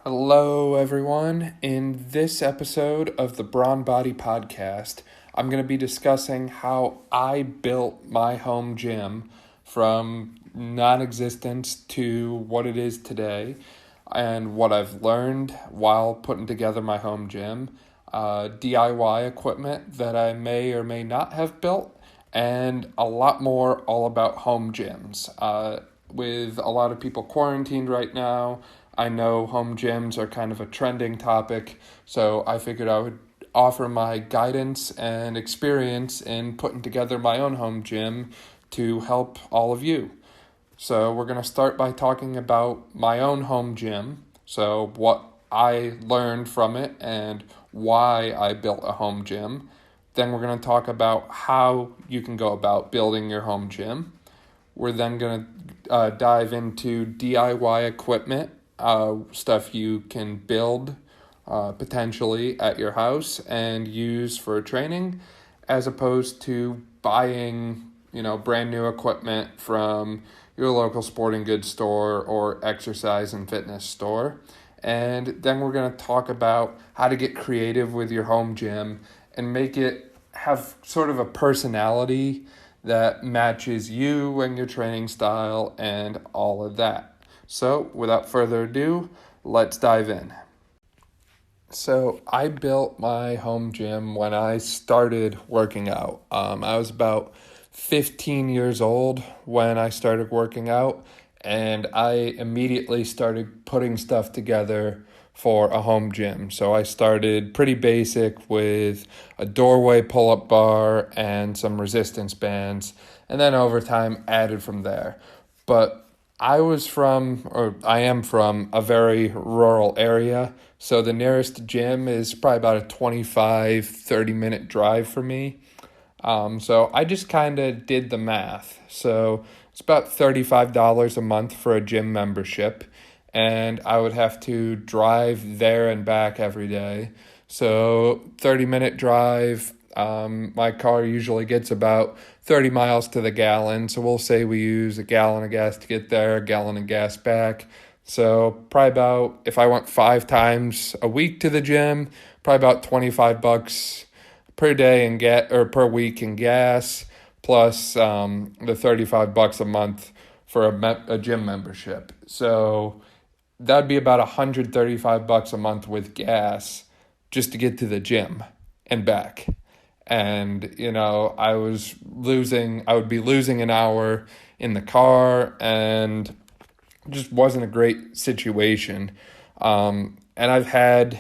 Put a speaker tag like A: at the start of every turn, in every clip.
A: Hello, everyone. In this episode of the Brawn Body Podcast, I'm going to be discussing how I built my home gym from non existence to what it is today, and what I've learned while putting together my home gym, DIY equipment that I may or may not have built, and a lot more all about home gyms. With a lot of people quarantined right now, I know home gyms are kind of a trending topic, so I figured I would offer my guidance and experience in putting together my own home gym to help all of you. So we're going to start by talking about my own home gym, so what I learned from it and why I built a home gym. Then we're going to talk about how you can go about building your home gym. We're then going to dive into DIY equipment, stuff you can build potentially at your house and use for training, as opposed to buying, brand new equipment from your local sporting goods store or exercise and fitness store. And then we're going to talk about how to get creative with your home gym and make it have sort of a personality that matches you and your training style and all of that. So, without further ado, let's dive in. So, I built my home gym when I started working out. I was about 15 years old when I started working out, and I immediately started putting stuff together for a home gym. So I started pretty basic with a doorway pull-up bar and some resistance bands, and then over time added from there. But I am from a very rural area, so the nearest gym is probably about a 25-30 minute drive for me. So I just kind of did the math. So it's about $35 a month for a gym membership, and I would have to drive there and back every day. So 30-minute drive, my car usually gets about 30 miles to the gallon. So we'll say we use a gallon of gas to get there, a gallon of gas back. So probably about, if I went 5 times a week to the gym, probably about $25 per day per week in gas, plus the $35 a month for a gym membership. So that'd be about $135 a month with gas just to get to the gym and back. And, I would be losing an hour in the car, and just wasn't a great situation. And I've had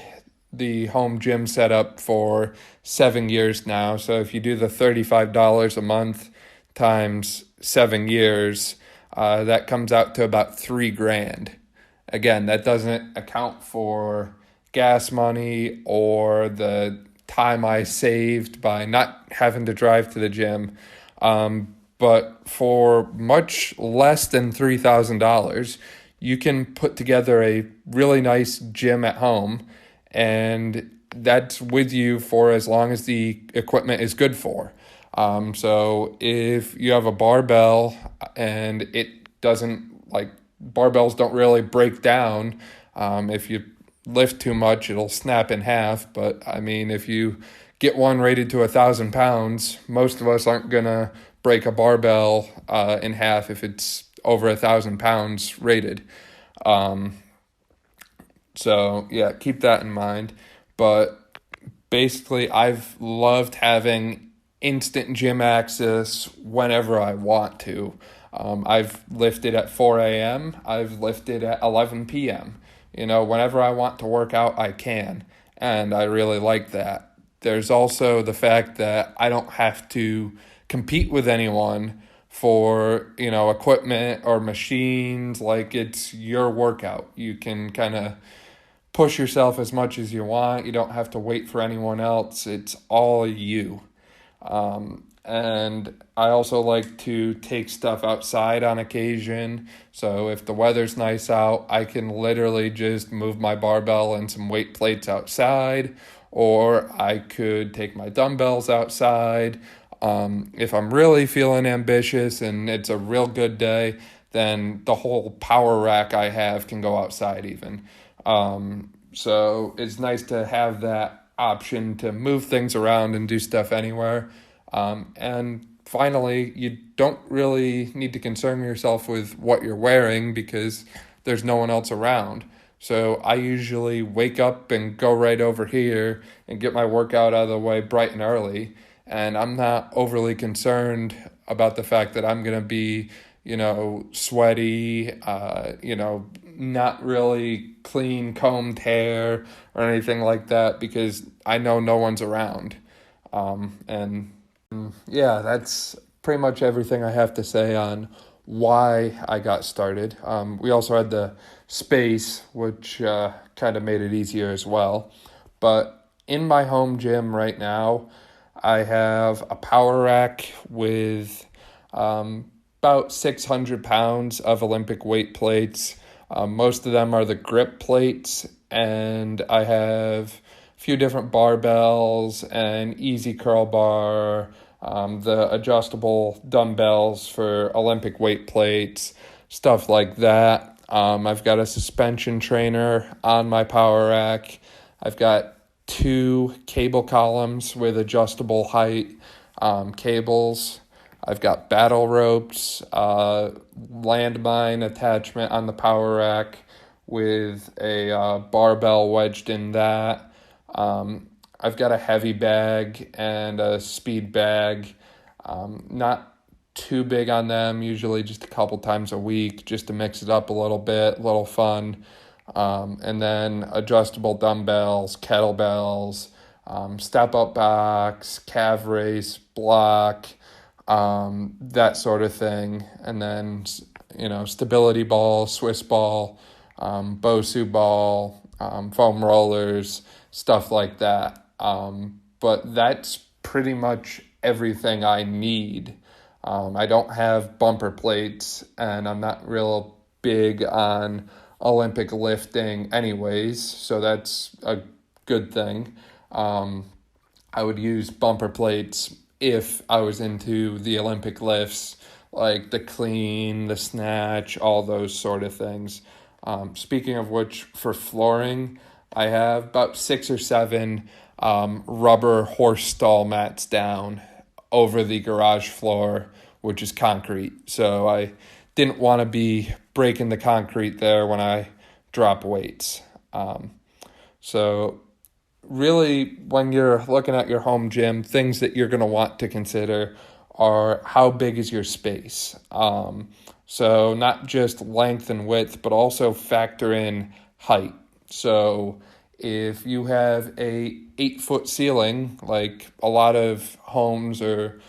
A: the home gym set up for 7 years now. So if you do the $35 a month times 7 years, that comes out to about $3,000. Again, that doesn't account for gas money or the time I saved by not having to drive to the gym. But for much less than $3,000, you can put together a really nice gym at home, and that's with you for as long as the equipment is good for. So if you have a barbell and barbells don't really break down. If you lift too much, it'll snap in half. But if you get one rated to 1,000 pounds, most of us aren't gonna break a barbell in half if it's over 1,000 pounds rated. So yeah, keep that in mind. But basically, I've loved having instant gym access whenever I want to. I've lifted at 4 a.m. I've lifted at 11 p.m. Whenever I want to work out, I can. And I really like that. There's also the fact that I don't have to compete with anyone for, equipment or machines. Like, it's your workout. You can kind of push yourself as much as you want. You don't have to wait for anyone else. It's all you. And I also like to take stuff outside on occasion. So if the weather's nice out, I can literally just move my barbell and some weight plates outside, or I could take my dumbbells outside. If I'm really feeling ambitious and it's a real good day, then the whole power rack I have can go outside even. So it's nice to have that option to move things around and do stuff anywhere. And finally, you don't really need to concern yourself with what you're wearing because there's no one else around. So I usually wake up and go right over here and get my workout out of the way bright and early. And I'm not overly concerned about the fact that I'm going to be, sweaty, not really clean combed hair or anything like that because I know no one's around. And yeah, that's pretty much everything I have to say on why I got started. We also had the space, which kind of made it easier as well. But in my home gym right now, I have a power rack with about 600 pounds of Olympic weight plates. Most of them are the grip plates, and I have a few different barbells, an easy curl bar, the adjustable dumbbells for Olympic weight plates, stuff like that. I've got a suspension trainer on my power rack. I've got 2 cable columns with adjustable height cables. I've got battle ropes, landmine attachment on the power rack with a barbell wedged in that. I've got a heavy bag and a speed bag. Not too big on them, usually just a couple times a week just to mix it up a little bit, a little fun. And then adjustable dumbbells, kettlebells, step-up box, calf raise, block, that sort of thing. And then, stability ball, Swiss ball, Bosu ball, foam rollers, stuff like that. But that's pretty much everything I need. I don't have bumper plates, and I'm not real big on Olympic lifting anyways, so that's a good thing. I would use bumper plates if I was into the Olympic lifts, like the clean, the snatch, all those sort of things. Speaking of which, for flooring, I have about 6 or 7 rubber horse stall mats down over the garage floor, which is concrete. So I didn't want to be breaking the concrete there when I drop weights. So really, when you're looking at your home gym, things that you're going to want to consider are how big is your space. So not just length and width, but also factor in height. So if you have a 8-foot ceiling, like a lot of homes or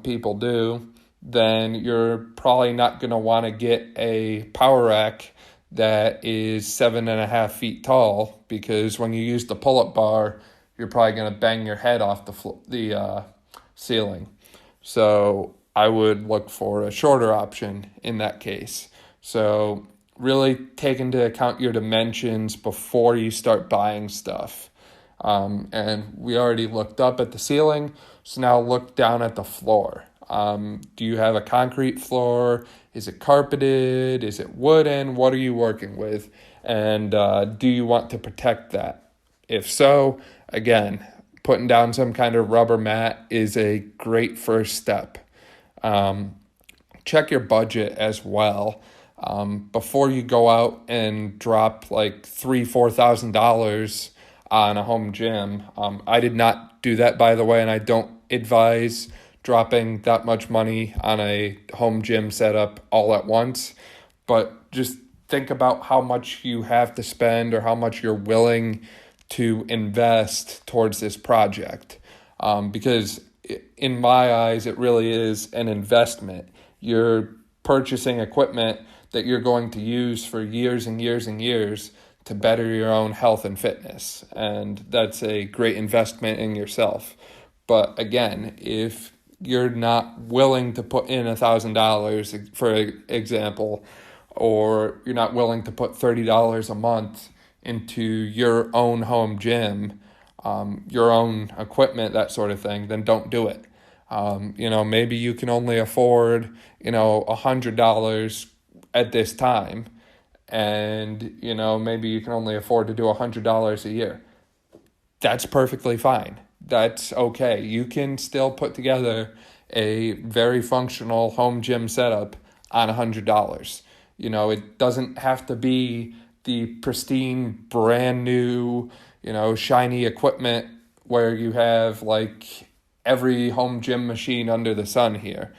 A: people do, then you're probably not going to want to get a power rack that is 7.5 feet tall, because when you use the pull-up bar, you're probably going to bang your head off the ceiling. So I would look for a shorter option in that case. So really take into account your dimensions before you start buying stuff. And we already looked up at the ceiling, so now look down at the floor. Do you have a concrete floor? Is it carpeted? Is it wooden? What are you working with? And do you want to protect that? If so, again, putting down some kind of rubber mat is a great first step. Check your budget as well. Before you go out and drop like $3,000-$4,000 on a home gym. I did not do that, by the way, and I don't advise dropping that much money on a home gym setup all at once. But just think about how much you have to spend or how much you're willing to invest towards this project. Because in my eyes, it really is an investment. You're purchasing equipment that you're going to use for years and years and years to better your own health and fitness. And that's a great investment in yourself. But again, if you're not willing to put in $1,000, for example, or you're not willing to put $30 a month into your own home gym, your own equipment, that sort of thing, then don't do it. Maybe you can only afford, $100 at this time, and, maybe you can only afford to do $100 a year. That's perfectly fine. That's okay. You can still put together a very functional home gym setup on $100. It doesn't have to be the pristine, brand new, shiny equipment where you have like every home gym machine under the sun here.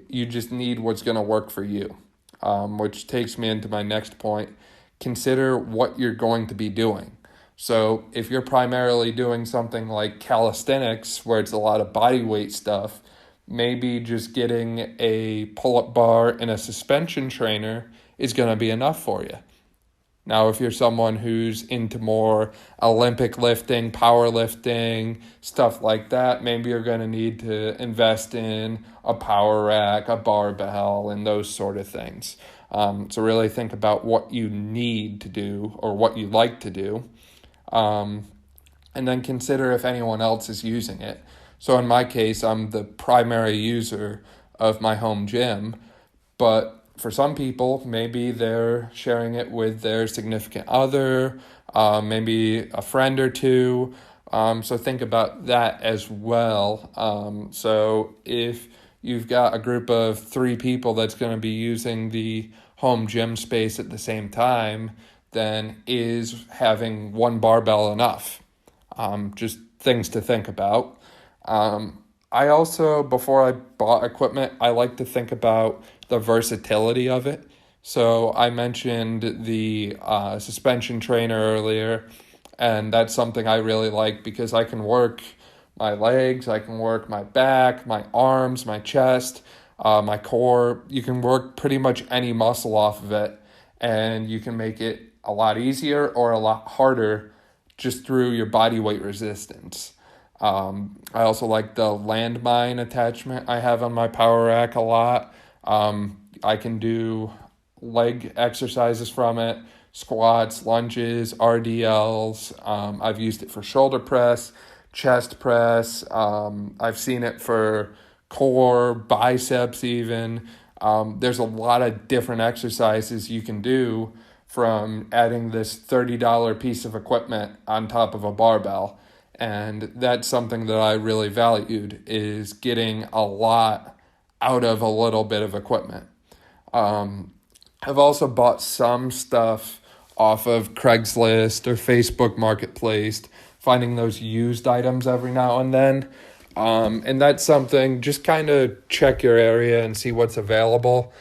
A: You just need what's going to work for you, which takes me into my next point. Consider what you're going to be doing. So if you're primarily doing something like calisthenics, where it's a lot of body weight stuff, maybe just getting a pull-up bar and a suspension trainer is going to be enough for you. Now, if you're someone who's into more Olympic lifting, powerlifting, stuff like that, maybe you're going to need to invest in a power rack, a barbell, and those sort of things. So really think about what you need to do or what you like to do. And then consider if anyone else is using it. So in my case, I'm the primary user of my home gym, but for some people, maybe they're sharing it with their significant other, maybe a friend or two. So think about that as well. So if you've got a group of 3 people that's going to be using the home gym space at the same time, then is having one barbell enough? Just things to think about. I also, before I bought equipment, I like to think about the versatility of it. So I mentioned the suspension trainer earlier, and that's something I really like because I can work my legs, I can work my back, my arms, my chest, my core. You can work pretty much any muscle off of it, and you can make it a lot easier or a lot harder just through your body weight resistance. I also like the landmine attachment I have on my power rack a lot. I can do leg exercises from it, squats, lunges, RDLs. I've used it for shoulder press, chest press. I've seen it for core, biceps even. There's a lot of different exercises you can do from adding this $30 piece of equipment on top of a barbell. And that's something that I really valued, is getting a lot out of a little bit of equipment. I've also bought some stuff off of Craigslist or Facebook Marketplace, finding those used items every now and then. And that's something, just kind of check your area and see what's available.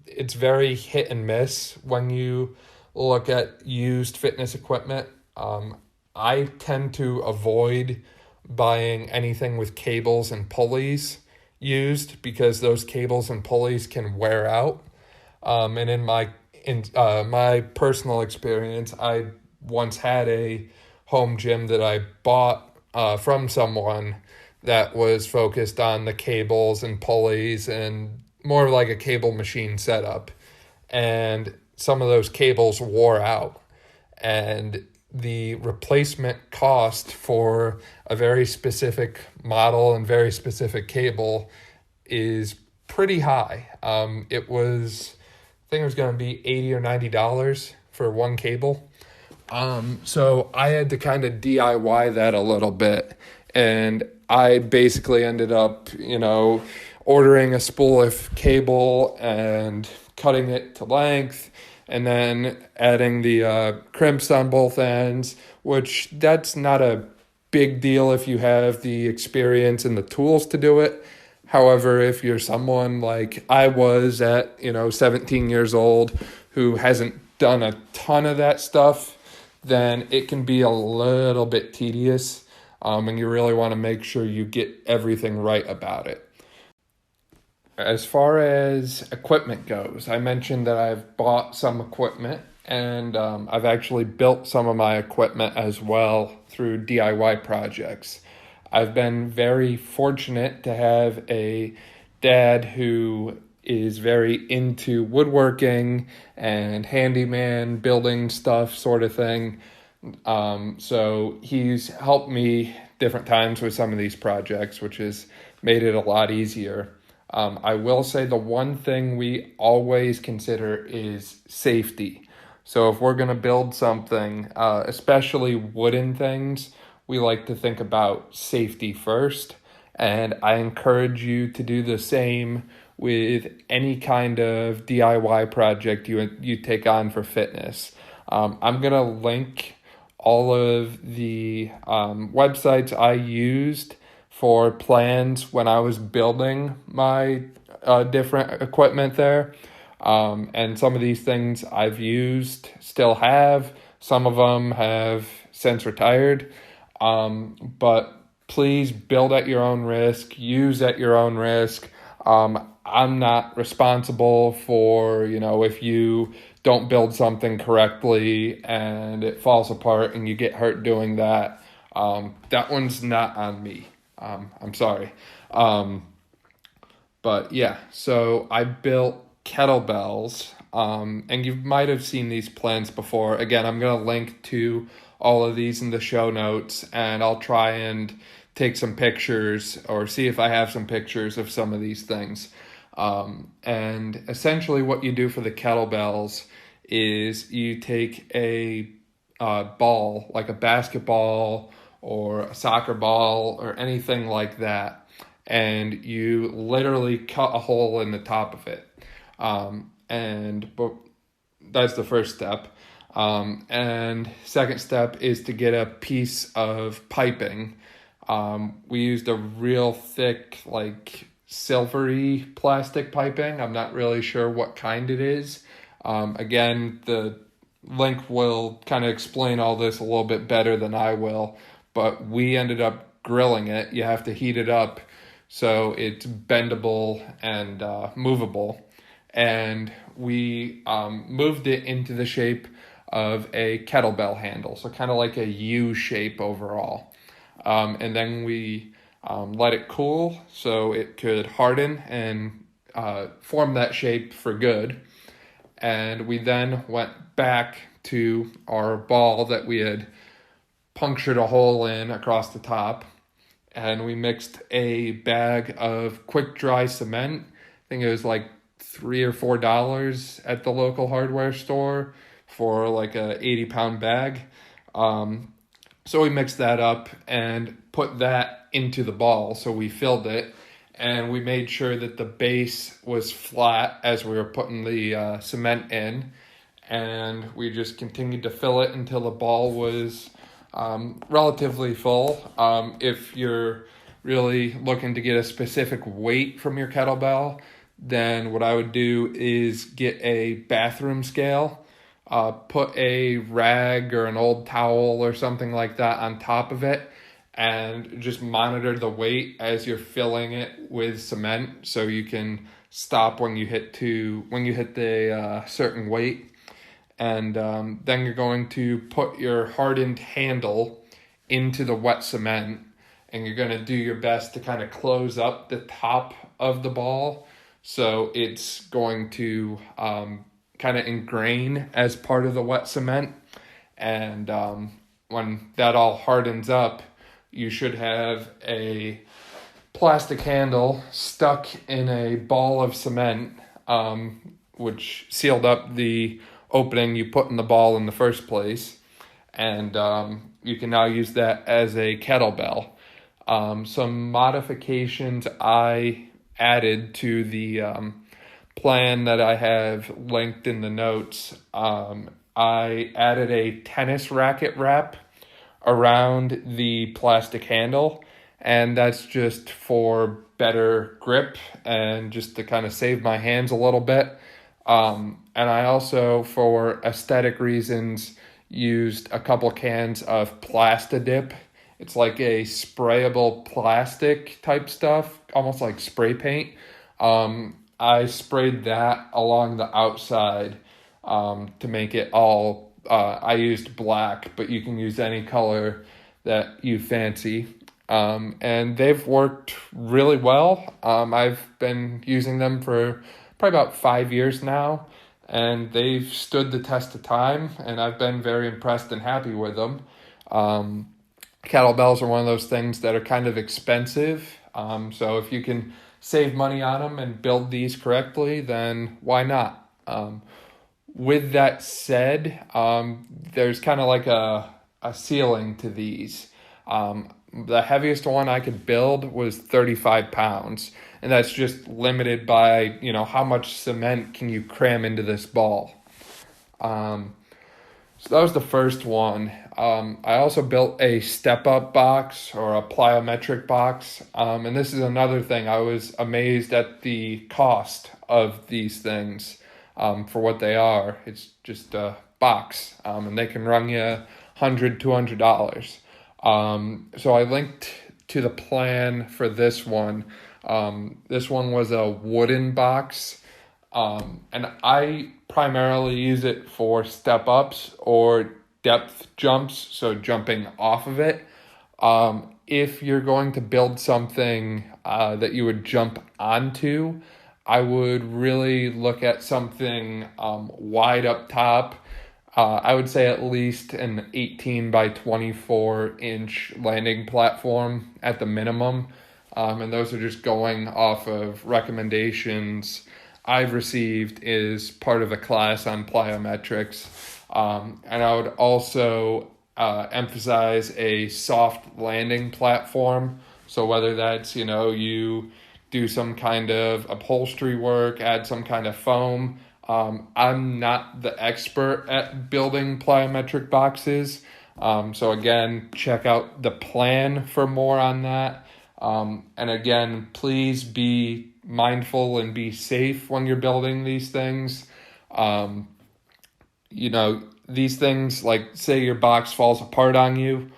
A: It's very hit and miss when you look at used fitness equipment. I tend to avoid buying anything with cables and pulleys used because those cables and pulleys can wear out. And in my personal experience, I once had a home gym that I bought from someone that was focused on the cables and pulleys and more like a cable machine setup. And some of those cables wore out, and the replacement cost for a very specific model and very specific cable is pretty high. I think it was going to be $80 or $90 for one cable. So I had to kind of DIY that a little bit, and I basically ended up, ordering a spool of cable and cutting it to length, and then adding the crimps on both ends, which that's not a big deal if you have the experience and the tools to do it. However, if you're someone like I was at, 17 years old who hasn't done a ton of that stuff, then it can be a little bit tedious, and you really want to make sure you get everything right about it. As far as equipment goes, I mentioned that I've bought some equipment, and I've actually built some of my equipment as well through DIY projects. I've been very fortunate to have a dad who is very into woodworking and handyman, building stuff sort of thing. So he's helped me different times with some of these projects, which has made it a lot easier. I will say the one thing we always consider is safety. So if we're going to build something, especially wooden things, we like to think about safety first. And I encourage you to do the same with any kind of DIY project you take on for fitness. I'm going to link all of the websites I used for plans when I was building my different equipment there. And some of these things I've used, still have. Some of them have since retired. But please build at your own risk, use at your own risk. I'm not responsible for, if you don't build something correctly and it falls apart and you get hurt doing that. That one's not on me. I'm sorry. But yeah, so I built kettlebells, and you might have seen these plans before. Again, I'm going to link to all of these in the show notes, and I'll try and take some pictures or see if I have some pictures of some of these things. And essentially what you do for the kettlebells is you take a ball, like a basketball or a soccer ball or anything like that, and you literally cut a hole in the top of it. But that's the first step. And second step is to get a piece of piping. We used a real thick, like silvery plastic piping. I'm not really sure what kind it is. Again, the link will kind of explain all this a little bit better than I will, but we ended up grilling it. You have to heat it up so it's bendable and movable. And we moved it into the shape of a kettlebell handle, so kind of like a U shape overall. And then we let it cool so it could harden and form that shape for good. And we then went back to our ball that we had punctured a hole in across the top, and we mixed a bag of quick dry cement. I think it was like $3 or $4 at the local hardware store for like a 80-pound bag. So we mixed that up and put that into the ball. So we filled it, and we made sure that the base was flat as we were putting the cement in. And we just continued to fill it until the ball was relatively full. If you're really looking to get a specific weight from your kettlebell, then what I would do is get a bathroom scale, put a rag or an old towel or something like that on top of it, and just monitor the weight as you're filling it with cement, so you can stop when you hit the certain weight. And then you're going to put your hardened handle into the wet cement, and you're going to do your best to kind of close up the top of the ball, so it's going to kind of ingrain as part of the wet cement. And when that all hardens up, you should have a plastic handle stuck in a ball of cement, which sealed up the opening you put in the ball in the first place. And you can now use that as a kettlebell. Some modifications I added to the plan that I have linked in the notes. I added a tennis racket wrap around the plastic handle, and that's just for better grip and just to kind of save my hands a little bit. And I also, for aesthetic reasons, used a couple cans of Plastidip. It's like a sprayable plastic type stuff, almost like spray paint. I sprayed that along the outside to make it all, I used black, but you can use any color that you fancy. And they've worked really well. I've been using them for probably about 5 years now, and they've stood the test of time, and I've been very impressed and happy with them. Kettlebells are one of those things that are kind of expensive. So if you can save money on them and build these correctly, then why not? With that said, there's kind of like a ceiling to these. The heaviest one I could build was 35 pounds, and that's just limited by, how much cement can you cram into this ball. So that was the first one. I also built a step-up box or a plyometric box, and this is another thing. I was amazed at the cost of these things for what they are. It's just a box, and they can run you $100, $200. So I linked to the plan for this one. This one was a wooden box, and I primarily use it for step-ups or depth jumps, so jumping off of it. If you're going to build something that you would jump onto, I would really look at something wide up top. I would say at least an 18 by 24 inch landing platform at the minimum. And those are just going off of recommendations I've received as part of a class on plyometrics. And I would also emphasize a soft landing platform. So whether that's, you do some kind of upholstery work, add some kind of foam. I'm not the expert at building plyometric boxes. So again, check out the plan for more on that. And again, please be mindful and be safe when you're building these things. These things, like say your box falls apart on you,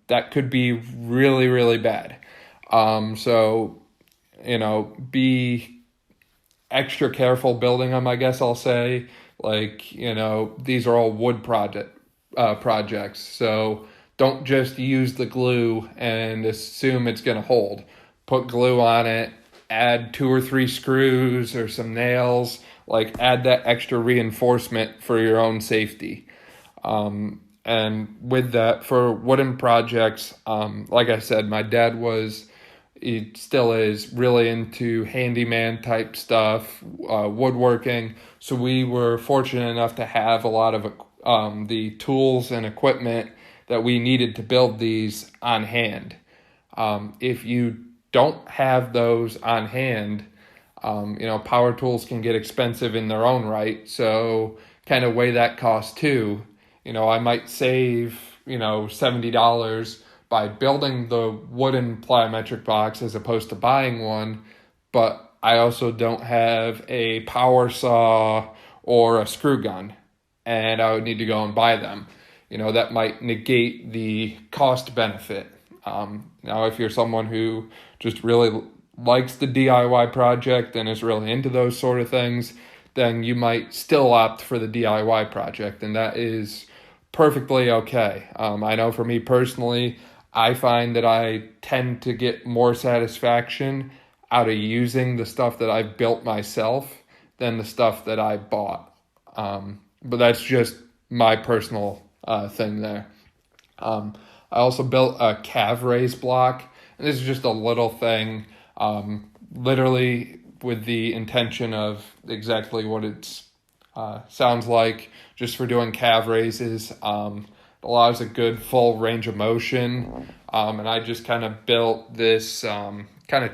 A: that could be really, really bad. So, be extra careful building them, I guess I'll say. These are all wood projects. So don't just use the glue and assume it's going to hold. Put glue on it, add 2 or 3 screws or some nails, add that extra reinforcement for your own safety. And with that, for wooden projects, like I said, my dad he still is really into handyman type stuff, woodworking. So we were fortunate enough to have a lot of the tools and equipment that we needed to build these on hand. If you don't have those on hand, power tools can get expensive in their own right. So kind of weigh that cost too. I might save, $70 by building the wooden plyometric box as opposed to buying one, but I also don't have a power saw or a screw gun, and I would need to go and buy them. That might negate the cost benefit. Now, if you're someone who just really likes the DIY project and is really into those sort of things, then you might still opt for the DIY project, and that is perfectly okay. I know for me personally, I find that I tend to get more satisfaction out of using the stuff that I've built myself than the stuff that I bought. But that's just my personal thing there. I also built a calf raise block, and this is just a little thing, literally with the intention of exactly what it sounds like, just for doing calf raises. It allows a good full range of motion, and I just kind of built this kind of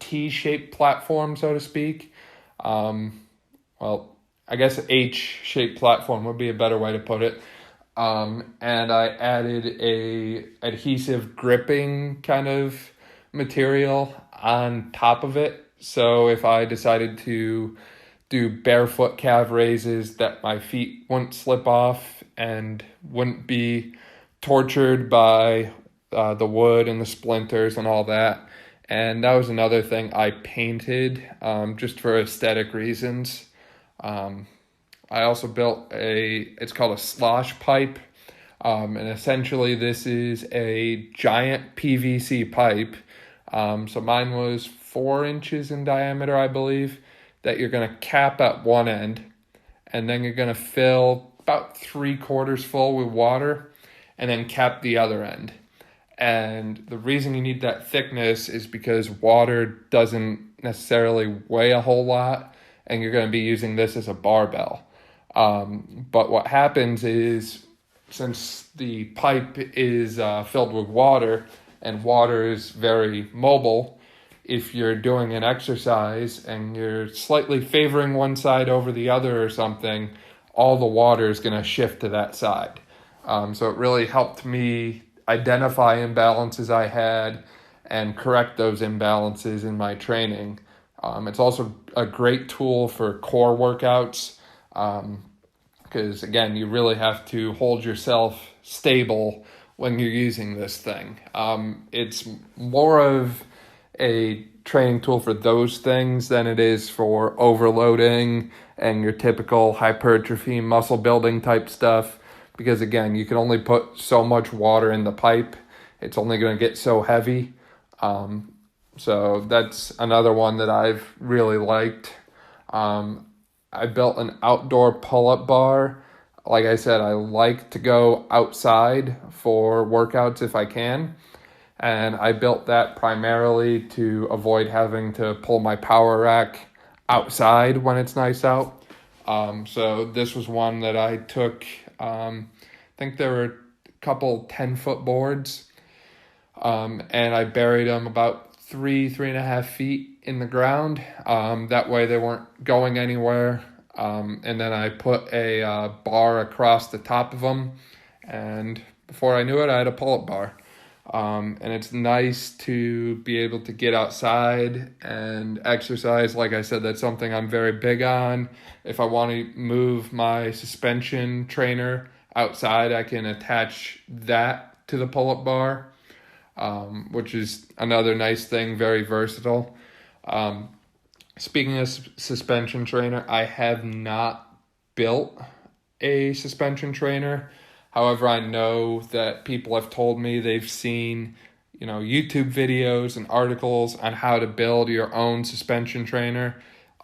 A: T-shaped platform, so to speak. I guess H-shaped platform would be a better way to put it. And I added a adhesive gripping kind of material on top of it. So if I decided to do barefoot calf raises, that my feet wouldn't slip off and wouldn't be tortured by the wood and the splinters and all that. And that was another thing I painted just for aesthetic reasons. I also built it's called a slosh pipe. And essentially this is a giant PVC pipe. So mine was 4 inches in diameter, I believe, that you're going to cap at one end, and then you're going to fill about 3/4 full with water, and then cap the other end. And the reason you need that thickness is because water doesn't necessarily weigh a whole lot, and you're going to be using this as a barbell. But what happens is, since the pipe is filled with water, and water is very mobile, if you're doing an exercise and you're slightly favoring one side over the other or something, all the water is going to shift to that side. So it really helped me identify imbalances I had and correct those imbalances in my training. It's also a great tool for core workouts, because again, you really have to hold yourself stable when you're using this thing. It's more of a training tool for those things than it is for overloading and your typical hypertrophy muscle building type stuff, because again, you can only put so much water in the pipe. It's only going to get so heavy. So that's another one that I've really liked. I built an outdoor pull-up bar. Like I said, I like to go outside for workouts if I can. And I built that primarily to avoid having to pull my power rack outside when it's nice out. So this was one that I took, I think there were a couple 10-foot boards, and I buried them about 3.5 feet in the ground. That way they weren't going anywhere. And then I put a bar across the top of them, and before I knew it, I had a pull-up bar. And it's nice to be able to get outside and exercise. Like I said, that's something I'm very big on. If I want to move my suspension trainer outside, I can attach that to the pull-up bar, which is another nice thing, very versatile. Speaking of suspension trainer, I have not built a suspension trainer. However, I know that people have told me they've seen, YouTube videos and articles on how to build your own suspension trainer.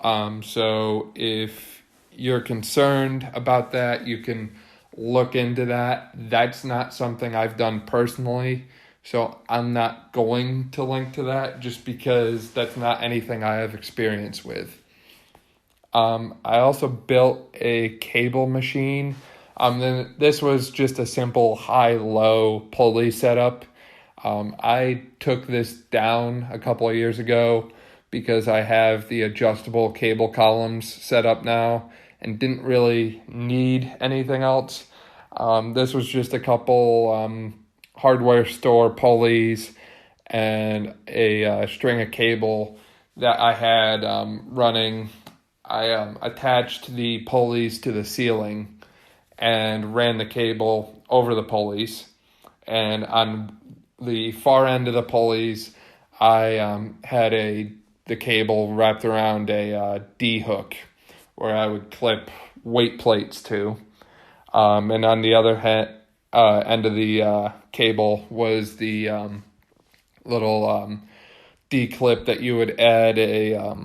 A: So if you're concerned about that, you can look into that. That's not something I've done personally, so I'm not going to link to that just because that's not anything I have experience with. I also built a cable machine. Then this was just a simple high-low pulley setup. I took this down a couple of years ago because I have the adjustable cable columns set up now and didn't really need anything else. This was just a couple hardware store pulleys and a string of cable that I had running. I attached the pulleys to the ceiling and ran the cable over the pulleys. And on the far end of the pulleys, I had the cable wrapped around a D-hook where I would clip weight plates to. And on the other end of the cable was the little D-clip that you would add a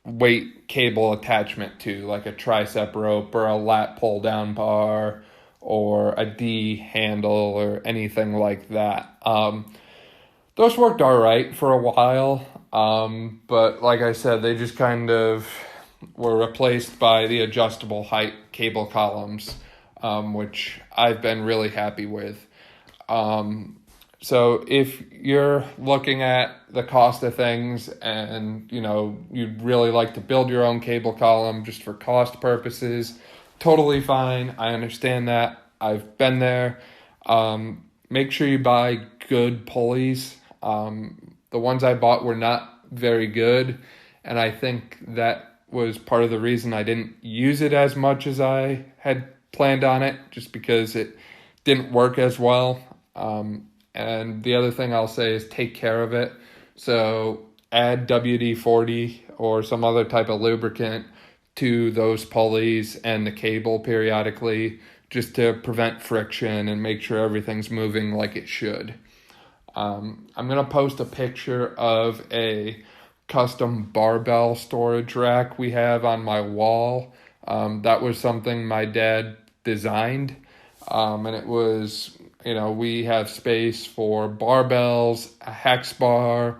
A: weight cable attachment to, like a tricep rope or a lat pull down bar or a D handle or anything like that. Those worked all right for a while, but like I said, they just kind of were replaced by the adjustable height cable columns, which I've been really happy with. So if you're looking at the cost of things and, you'd really like to build your own cable column just for cost purposes, totally fine. I understand that. I've been there. Make sure you buy good pulleys. The ones I bought were not very good, and I think that was part of the reason I didn't use it as much as I had planned on it, just because it didn't work as well. And the other thing I'll say is take care of it. So add WD-40 or some other type of lubricant to those pulleys and the cable periodically, just to prevent friction and make sure everything's moving like it should. I'm going to post a picture of a custom barbell storage rack we have on my wall. That was something my dad designed, and it was we have space for barbells, a hex bar.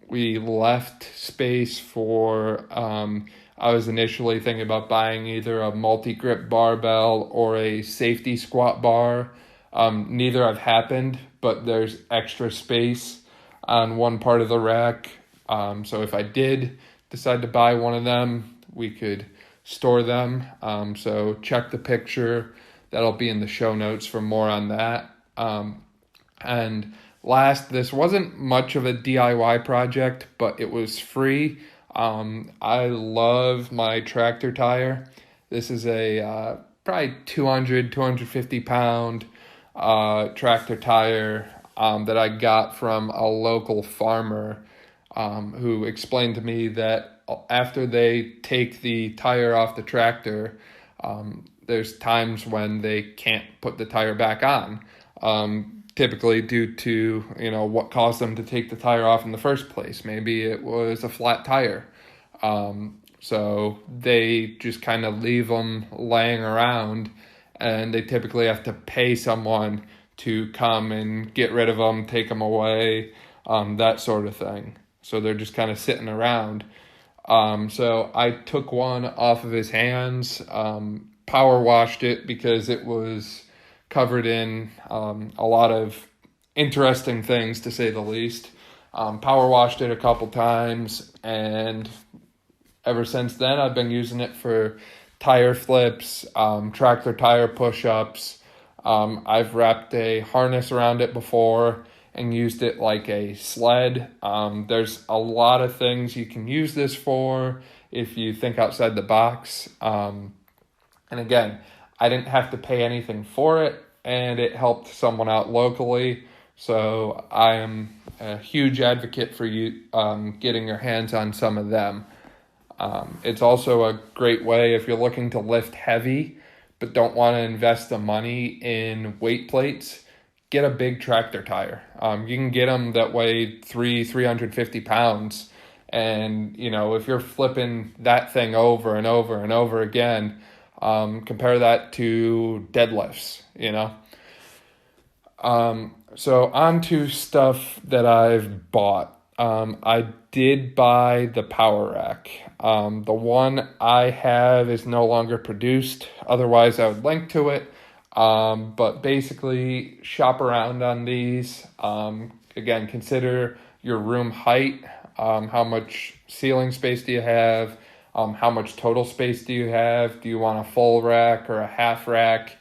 A: We left space for, I was initially thinking about buying either a multi-grip barbell or a safety squat bar. Neither have happened, but there's extra space on one part of the rack. So if I did decide to buy one of them, we could store them. So check the picture. That'll be in the show notes for more on that. And last, this wasn't much of a DIY project, but it was free. I love my tractor tire. This is a probably 250 pound tractor tire that I got from a local farmer who explained to me that after they take the tire off the tractor, there's times when they can't put the tire back on, typically due to, what caused them to take the tire off in the first place. Maybe it was a flat tire. So they just kind of leave them laying around, and they typically have to pay someone to come and get rid of them, take them away, that sort of thing. So they're just kind of sitting around. So I took one off of his hands, power washed it because it was covered in a lot of interesting things, to say the least. Power washed it a couple times, and ever since then I've been using it for tire flips, tractor tire push-ups. I've wrapped a harness around it before and used it like a sled. There's a lot of things you can use this for if you think outside the box. And again, I didn't have to pay anything for it, and it helped someone out locally. So I am a huge advocate for you getting your hands on some of them. It's also a great way if you're looking to lift heavy but don't want to invest the money in weight plates. Get a big tractor tire. You can get them that weigh 350 pounds. And, if you're flipping that thing over and over and over again, compare that to deadlifts, So on to stuff that I've bought. I did buy the Power Rack. The one I have is no longer produced. Otherwise, I would link to it. But basically, shop around on these. Again, consider your room height. How much ceiling space do you have? How much total space do you have? Do you want a full rack or a half rack?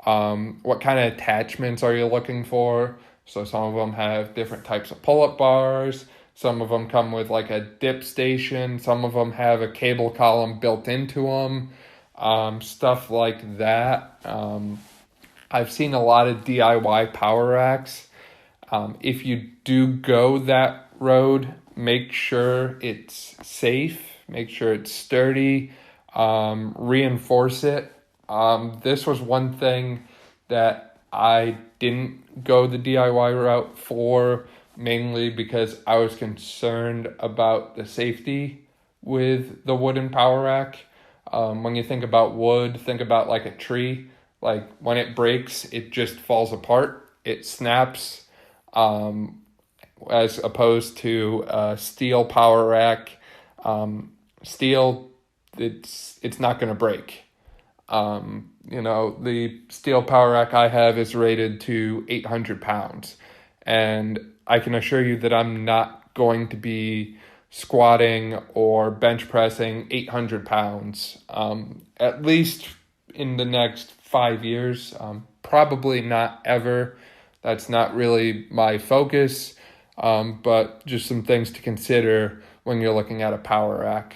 A: What kind of attachments are you looking for? So some of them have different types of pull-up bars. Some of them come with like a dip station. Some of them have a cable column built into them. Stuff like that. I've seen a lot of DIY power racks. If you do go that road, make sure it's safe. Make sure it's sturdy. Reinforce it. This was one thing that I didn't go the DIY route for, mainly because I was concerned about the safety with the wooden power rack. When you think about wood, think about like a tree. Like when it breaks, it just falls apart. It snaps, as opposed to a steel power rack. Steel, it's not going to break. The steel power rack I have is rated to 800 pounds. And I can assure you that I'm not going to be squatting or bench pressing 800 pounds, at least in the next 5 years. Probably not ever. That's not really my focus, but just some things to consider when you're looking at a power rack.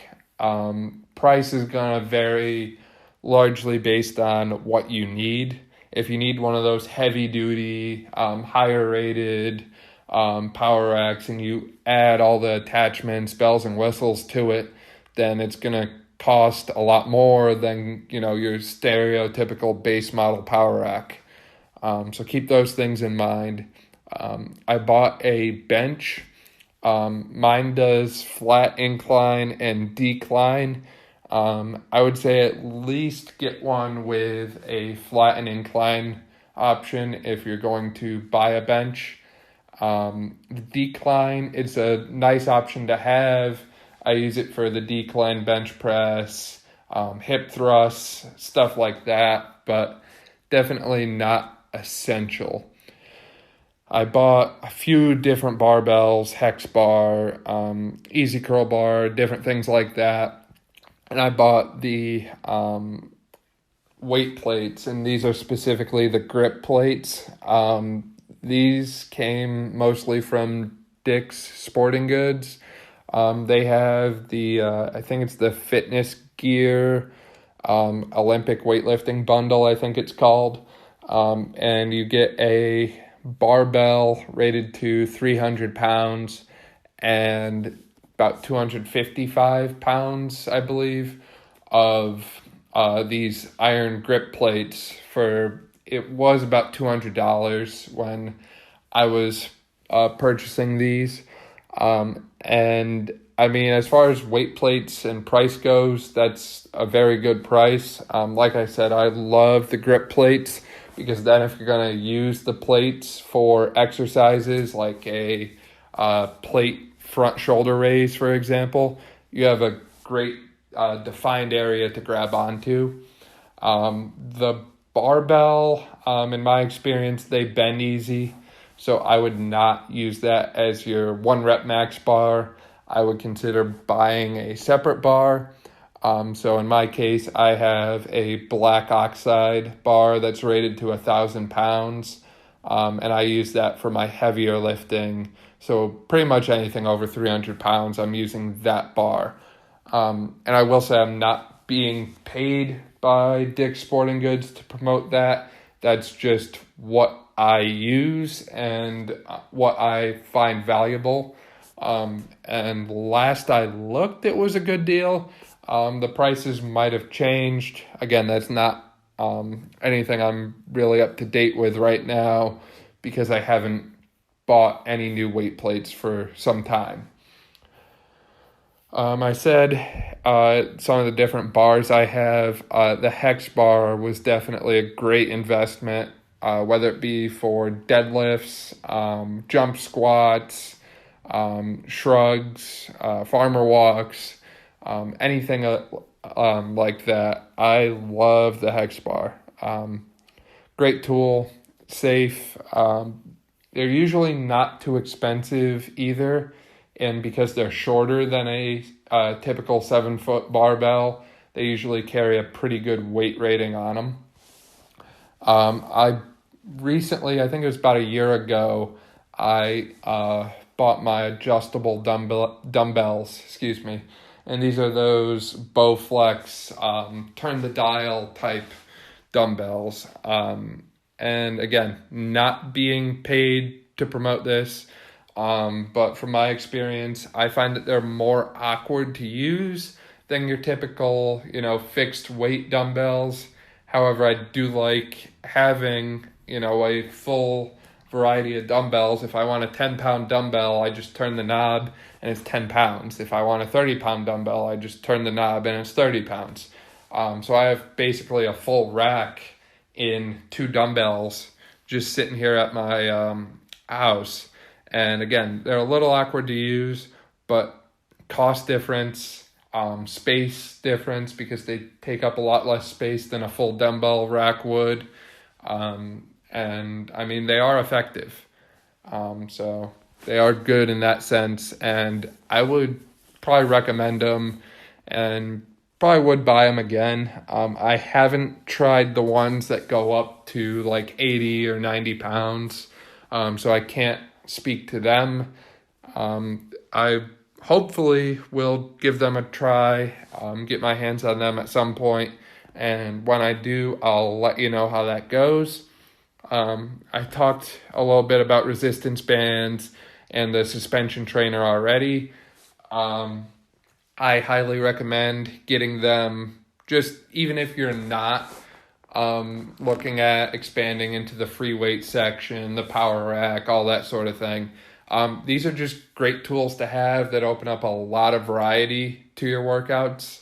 A: Price is going to vary largely based on what you need. If you need one of those heavy duty, higher rated power racks and you add all the attachments, bells and whistles to it, then it's going to cost a lot more than, your stereotypical base model power rack. So keep those things in mind. I bought a bench. Mine does flat incline and decline. I would say at least get one with a flat and incline option if you're going to buy a bench. The decline, it's a nice option to have. I use it for the decline bench press, hip thrusts, stuff like that, but definitely not essential. I bought a few different barbells, hex bar, easy curl bar, different things like that. And I bought the weight plates, and these are specifically the grip plates. These came mostly from Dick's Sporting Goods. They have the, I think it's the Fitness Gear Olympic weightlifting bundle, I think it's called. And you get a barbell rated to 300 pounds and about 255 pounds, I believe, of these iron grip plates it was about $200 when I was purchasing these. And I mean, as far as weight plates and price goes, that's a very good price. Like I said, I love the grip plates because then if you're going to use the plates for exercises like a plate front shoulder raise, for example, you have a great defined area to grab onto. The barbell, in my experience, they bend easy, so I would not use that as your 1 rep max bar. I would consider buying a separate bar. So in my case, I have a black oxide bar that's rated to 1,000 pounds, and I use that for my heavier lifting. So pretty much anything over 300 pounds, I'm using that bar. And I will say I'm not being paid by Dick's Sporting Goods to promote that. That's just what I use and what I find valuable. And last I looked, it was a good deal. The prices might have changed. Again, that's not anything I'm really up to date with right now because I haven't bought any new weight plates for some time. I said some of the different bars I have. The Hex bar was definitely a great investment, whether it be for deadlifts, jump squats, shrugs, farmer walks, anything like that. I love the Hex bar. Great tool, safe. They're usually not too expensive either. And because they're shorter than a typical 7-foot barbell, they usually carry a pretty good weight rating on them. I recently, I think it was about a year ago, I bought my adjustable dumbbells, and these are those Bowflex turn the dial type dumbbells. And again, not being paid to promote this. But from my experience, I find that they're more awkward to use than your typical, fixed weight dumbbells. However, I do like having, a full variety of dumbbells. If I want a 10-pound dumbbell, I just turn the knob and it's 10 pounds. If I want a 30-pound dumbbell, I just turn the knob and it's 30 pounds. So I have basically a full rack in 2 dumbbells just sitting here at my house. And again, they're a little awkward to use, but cost difference, space difference because they take up a lot less space than a full dumbbell rack would. And I mean, they are effective. So they are good in that sense. And I would probably recommend them and probably would buy them again. I haven't tried the ones that go up to like 80 or 90 pounds. So I can't speak to them. I hopefully will give them a try, get my hands on them at some point, and when I do, I'll let you know how that goes. I talked a little bit about resistance bands and the suspension trainer already. I highly recommend getting them, just even if you're not looking at expanding into the free weight section, the power rack, all that sort of thing. These are just great tools to have that open up a lot of variety to your workouts.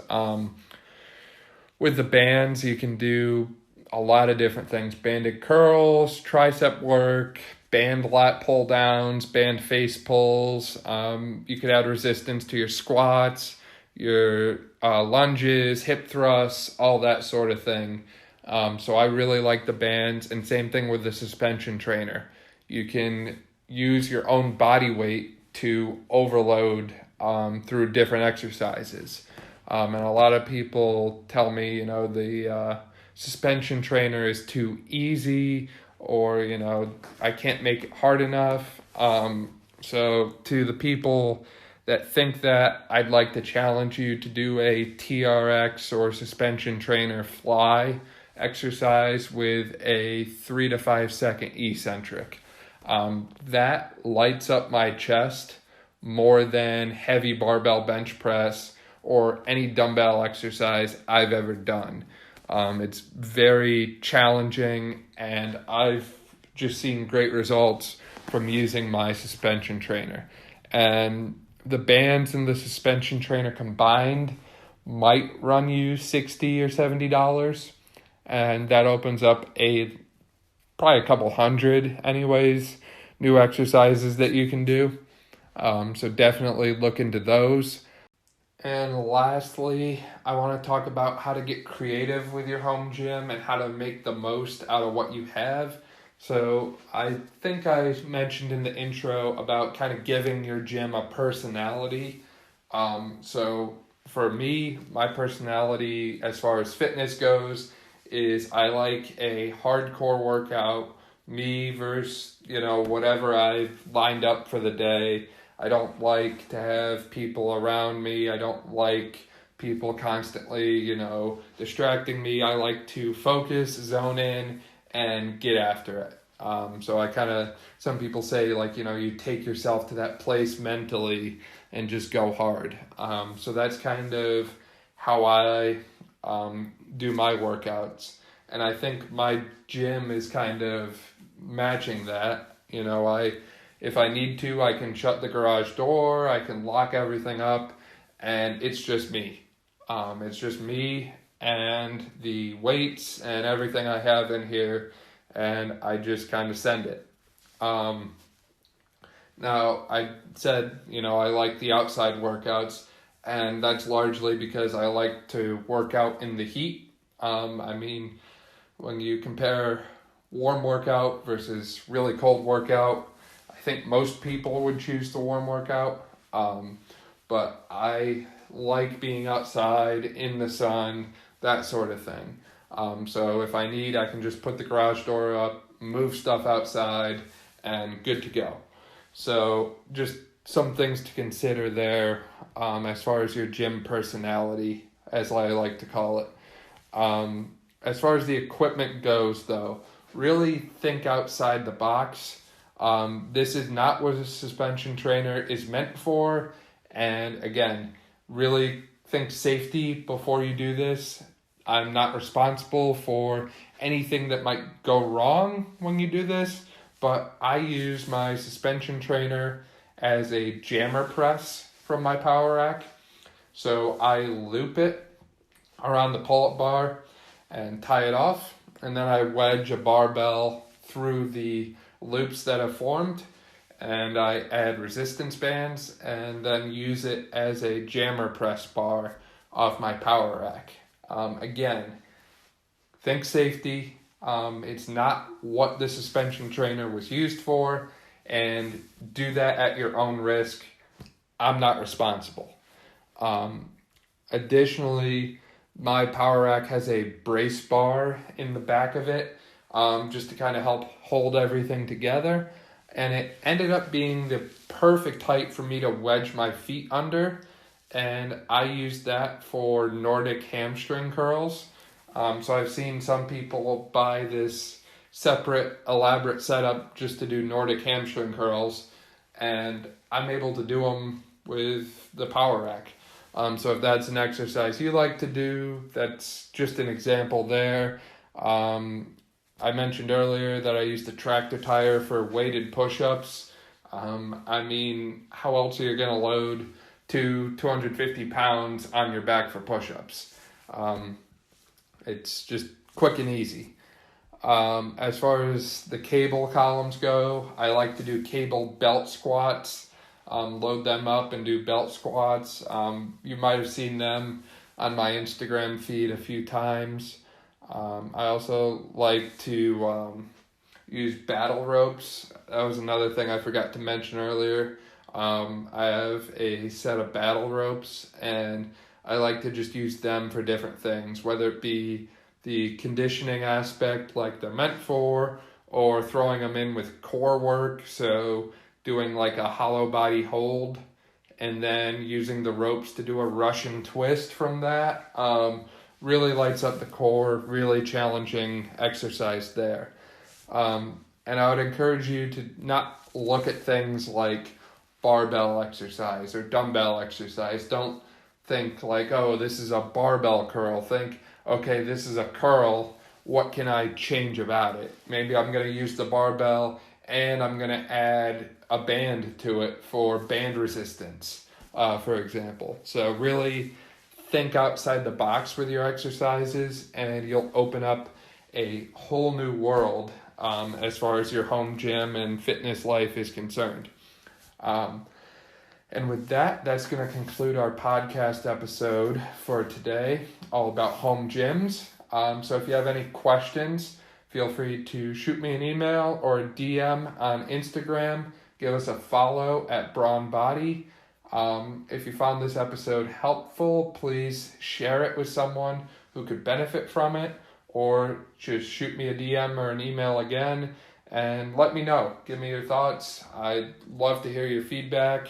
A: With the bands, you can do a lot of different things: banded curls, tricep work, band lat pull downs, band face pulls. You could add resistance to your squats, your lunges, hip thrusts, all that sort of thing. So I really like the bands, and same thing with the suspension trainer. You can use your own body weight to overload through different exercises. And a lot of people tell me, the suspension trainer is too easy, or, I can't make it hard enough. So to the people that think that, I'd like to challenge you to do a TRX or suspension trainer fly exercise with a 3 to 5 second eccentric. That lights up my chest more than heavy barbell bench press or any dumbbell exercise I've ever done. It's very challenging, and I've just seen great results from using my suspension trainer. And the bands and the suspension trainer combined might run you $60 or $70, and that opens up probably a couple hundred anyways, new exercises that you can do. So definitely look into those. And lastly, I want to talk about how to get creative with your home gym and how to make the most out of what you have. So I think I mentioned in the intro about kind of giving your gym a personality. So for me, my personality as far as fitness goes is I like a hardcore workout, me versus, whatever I've lined up for the day. I don't like to have people around me. I don't like people constantly, distracting me. I like to focus, zone in, and get after it. So some people say, you take yourself to that place mentally and just go hard. So that's kind of how I do my workouts. And I think my gym is kind of matching that. If I need to, I can shut the garage door, I can lock everything up, and it's just me. It's just me and the weights and everything I have in here, and I just kind of send it. Now, I said, I like the outside workouts, and that's largely because I like to work out in the heat. When you compare warm workout versus really cold workout, I think most people would choose the warm workout, but I like being outside in the sun, that sort of thing. So if I need, I can just put the garage door up, move stuff outside, and good to go. So just some things to consider there as far as your gym personality, as I like to call it. As far as the equipment goes, though, really think outside the box. This is not what a suspension trainer is meant for. And again, really think safety before you do this. I'm not responsible for anything that might go wrong when you do this, but I use my suspension trainer as a jammer press from my power rack. So I loop it around the pull-up bar and tie it off, and then I wedge a barbell through the loops that have formed, and I add resistance bands and then use it as a jammer press bar off my power rack. Again, think safety. It's not what the suspension trainer was used for, and do that at your own risk. I'm not responsible. Additionally, my power rack has a brace bar in the back of it, just to kind of help hold everything together. And it ended up being the perfect height for me to wedge my feet under. And I used that for Nordic hamstring curls. So I've seen some people buy this separate elaborate setup just to do Nordic hamstring curls. And I'm able to do them with the power rack. So if that's an exercise you like to do, that's just an example there. I mentioned earlier that I used a tractor tire for weighted push-ups. How else are you going to load 250 pounds on your back for push-ups? It's just quick and easy. As far as the cable columns go, I like to do cable belt squats, load them up and do belt squats. You might have seen them on my Instagram feed a few times. I also like to use battle ropes. That was another thing I forgot to mention earlier. I have a set of battle ropes, and I like to just use them for different things, whether it be the conditioning aspect like they're meant for, or throwing them in with core work, so doing like a hollow body hold and then using the ropes to do a Russian twist from that. Really lights up the core, really challenging exercise there. And I would encourage you to not look at things like barbell exercise or dumbbell exercise. Don't think like, oh, this is a barbell curl. Think, okay, this is a curl. What can I change about it? Maybe I'm going to use the barbell and I'm going to add a band to it for band resistance, for example. So really think outside the box with your exercises, and you'll open up a whole new world as far as your home gym and fitness life is concerned. And with that, that's going to conclude our podcast episode for today, all about home gyms. So if you have any questions, feel free to shoot me an email or a DM on Instagram. Give us a follow at Brawn Body. If you found this episode helpful, please share it with someone who could benefit from it, or just shoot me a DM or an email again and let me know. Give me your thoughts. I'd love to hear your feedback.